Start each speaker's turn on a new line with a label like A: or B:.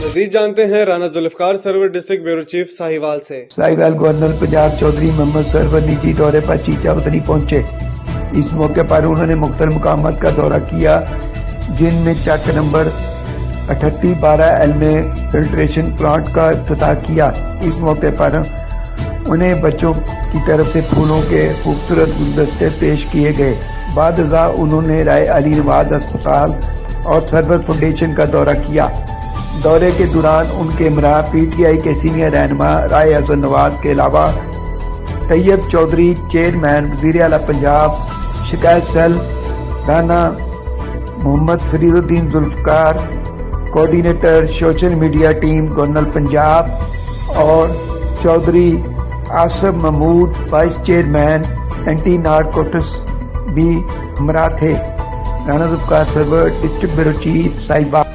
A: مزید جانتے ہیں Rana Zulfiqar Sarwar district bureau chief Sahiwal سے۔
B: ساہیوال گورنر پنجاب چودھری محمد سرور نجی دورے پر چیچا وطنی پہنچے۔ اس موقع پر انہوں نے مختلف مقامات کا دورہ کیا جن میں چک نمبر 3812 علم فلٹریشن پلانٹ کا افتتاح کیا۔ اس موقع پر انہیں بچوں کی طرف سے پھولوں کے خوبصورت گلدستے پیش کیے گئے۔ بعد ازاں انہوں نے رائے علی نواز اسپتال اور سرور فاؤنڈیشن کا دورہ کیا۔ دورے کے دوران ان کے ہمراہ پی ٹی آئی کے سینئر رہنما رائے حسن نواز کے علاوہ طیب چودھری چیئرمین وزیر اعلیٰ پنجاب شکایت cell, Rana Muhammad Fariduddin Zulfiqar coordinator social media team governor Punjab اور Chaudhry Asif Mahmood vice chairman anti narcotics بھی ہمراہ تھے۔ Rana Zulfiqar Sarwar district bureau chief Sahiwal.